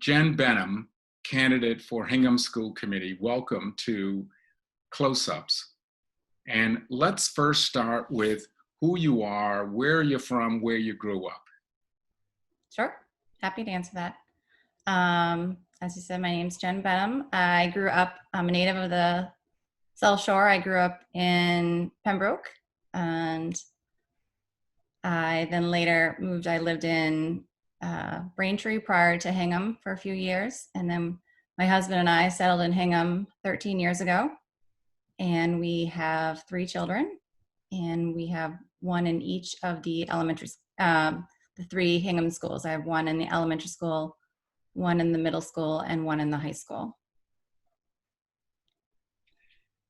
Jen Benham, candidate for Hingham School Committee. Welcome to Close-Ups. And let's first start with who you are, where you're from, where you grew up. Sure, happy to answer that. As you said, my name's Jen Benham. I grew up, I'm a native of the South Shore. I grew up in Pembroke, and I then later moved, I lived in Braintree prior to Hingham for a few years. And then my husband and I settled in Hingham 13 years ago. And we have 3 children, and we have one in each of the the 3 Hingham schools. I have one in the elementary school, one in the middle school, and one in the high school.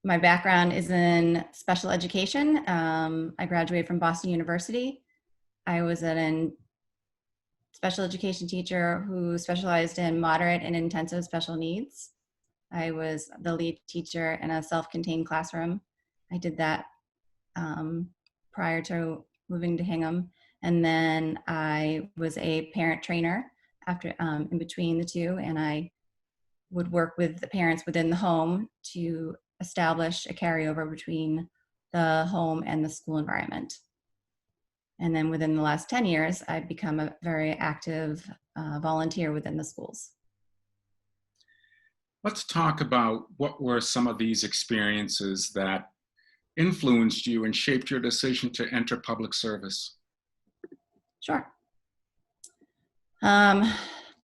My background is in special education. I graduated from Boston University. I was a special education teacher who specialized in moderate and intensive special needs. I was the lead teacher in a self-contained classroom. I did that prior to moving to Hingham. And then I was a parent trainer after in between the two, and I would work with the parents within the home to establish a carryover between the home and the school environment. And then within the last 10 years, I've become a very active volunteer within the schools. Let's talk about what were some of these experiences that influenced you and shaped your decision to enter public service. Sure.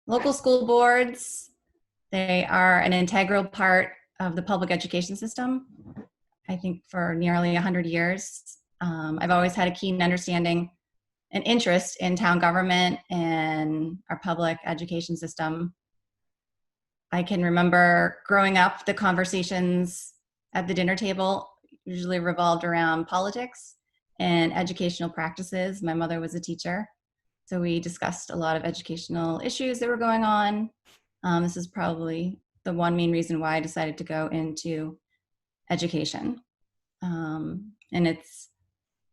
Local school boards, they are an integral part of the public education system. I think for nearly 100 years. I've always had a keen understanding and interest in town government and our public education system. I can remember growing up, the conversations at the dinner table usually revolved around politics and educational practices. My mother was a teacher, so we discussed a lot of educational issues that were going on. This is probably the one main reason why I decided to go into education. And it's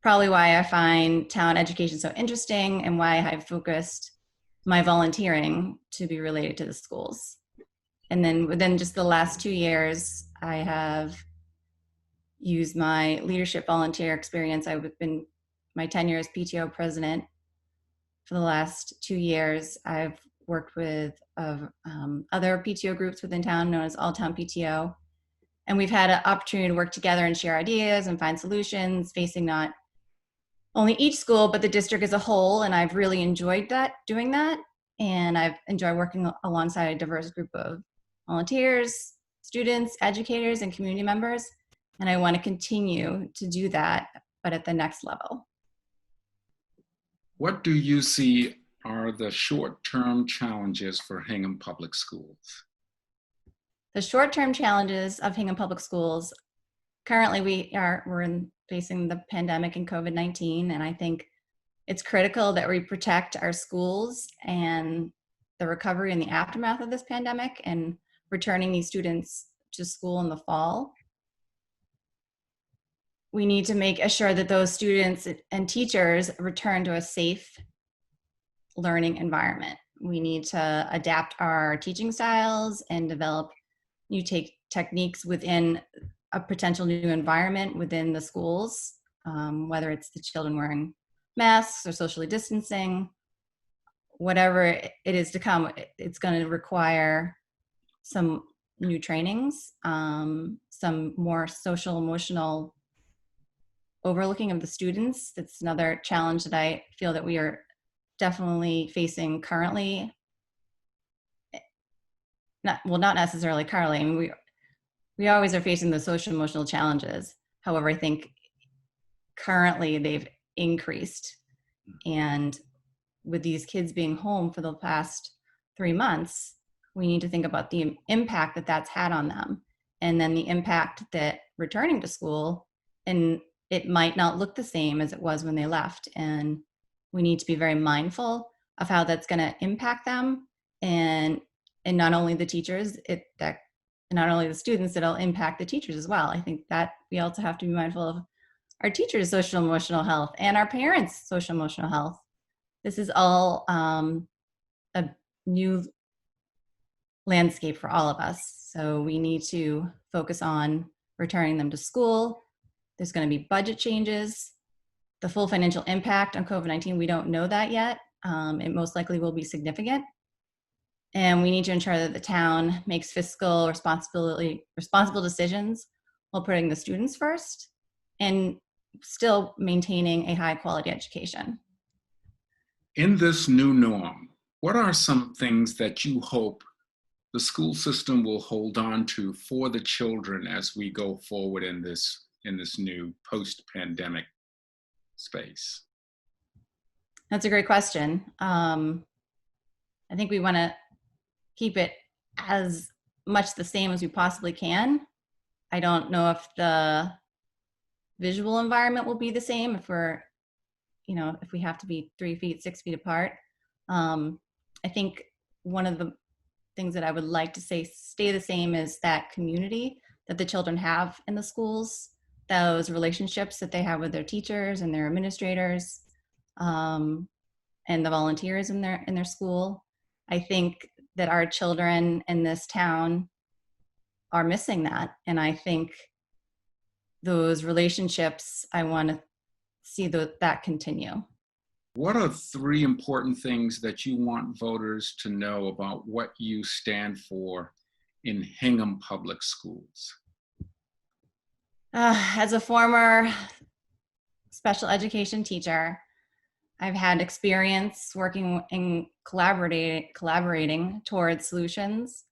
probably why I find town education so interesting and why I've focused my volunteering to be related to the schools. And then within just the last 2 years, I have used my leadership volunteer experience. I've been my tenure as PTO president for the last 2 years. I've worked with other PTO groups within town known as All Town PTO. And we've had an opportunity to work together and share ideas and find solutions facing not only each school, but the district as a whole. And I've really enjoyed doing that. And I've enjoyed working alongside a diverse group of volunteers, students, educators, and community members. And I want to continue to do that, but at the next level. What do you see are the short-term challenges for Hingham Public Schools? The short-term challenges of Hingham Public Schools, currently we're facing the pandemic and COVID-19, and I think it's critical that we protect our schools and the recovery in the aftermath of this pandemic and returning these students to school in the fall. We need to make sure that those students and teachers return to a safe learning environment. We need to adapt our teaching styles and develop new techniques within a potential new environment within the schools, whether it's the children wearing masks or socially distancing, whatever it is to come, it's going to require some new trainings, some more social emotional overlooking of the students. That's another challenge that I feel that we are definitely facing currently. Not necessarily currently. I mean, we always are facing the social emotional challenges. However, I think currently they've increased. And with these kids being home for the past 3 months, we need to think about the impact that that's had on them. And then the impact that returning to school, and it might not look the same as it was when they left. And we need to be very mindful of how that's going to impact them. And not only the teachers, not only the students, it'll impact the teachers as well. I think that we also have to be mindful of our teachers' social emotional health and our parents' social emotional health. This is all a new landscape for all of us. So we need to focus on returning them to school. There's going to be budget changes. The full financial impact on COVID-19, we don't know that yet. It most likely will be significant. And we need to ensure that the town makes fiscal responsible decisions while putting the students first and still maintaining a high quality education. In this new norm, what are some things that you hope the school system will hold on to for the children as we go forward in this new post-pandemic space? That's a great question. I think we want to keep it as much the same as we possibly can. I don't know if the visual environment will be the same if if we have to be 3 feet, 6 feet apart. I think one of the things that I would like to say stay the same is that community that the children have in the schools, those relationships that they have with their teachers and their administrators, and the volunteers in their school. I think that our children in this town are missing that. And I think those relationships, I want to see that continue. What are 3 important things that you want voters to know about what you stand for in Hingham Public Schools? As a former special education teacher, I've had experience working and collaborating towards solutions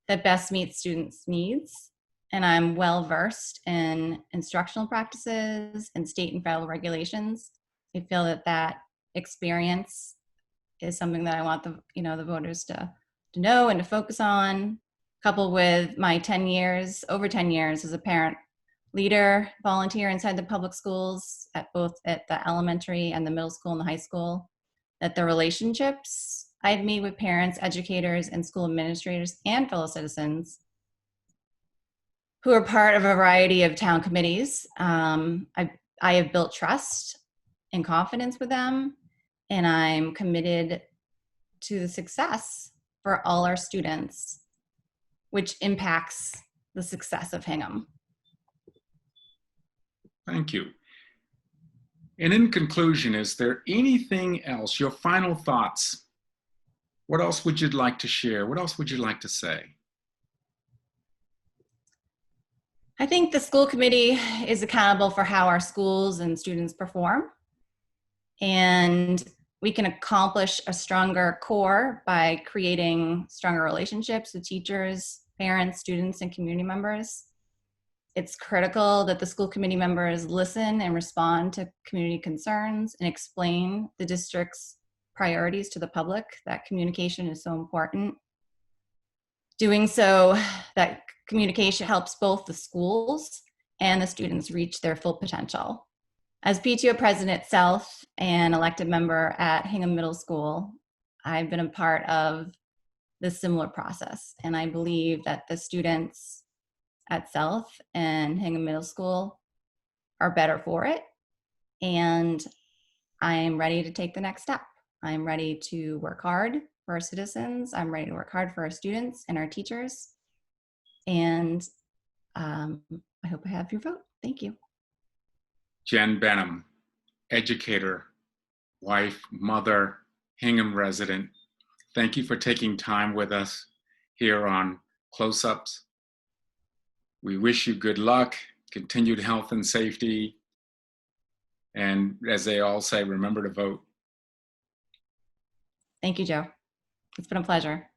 that best meet students' needs. And I'm well versed in instructional practices and state and federal regulations. I feel that experience is something that I want the voters to know and to focus on, coupled with my over 10 years as a parent leader, volunteer inside the public schools at the elementary and the middle school and the high school, that the relationships I've made with parents, educators, and school administrators and fellow citizens who are part of a variety of town committees, I have built trust and confidence with them, and I'm committed to the success for all our students, which impacts the success of Hingham. Thank you. And in conclusion, is there anything else, your final thoughts? What else would you like to share? What else would you like to say? I think the school committee is accountable for how our schools and students perform. And we can accomplish a stronger core by creating stronger relationships with teachers, parents, students, and community members. It's critical that the school committee members listen and respond to community concerns and explain the district's priorities to the public. That communication is so important. Doing so, that communication helps both the schools and the students reach their full potential. As PTO president South and elected member at Hingham Middle School, I've been a part of this similar process, and I believe that the students at South and Hingham Middle School are better for it, and I'm ready to take the next step. I'm ready to work hard for our citizens. I'm ready to work hard for our students and our teachers, and I hope I have your vote. Thank you. Jen Benham, educator, wife, mother, Hingham resident. Thank you for taking time with us here on Close-Ups. We wish you good luck, continued health and safety, and as they all say, remember to vote. Thank you, Joe. It's been a pleasure.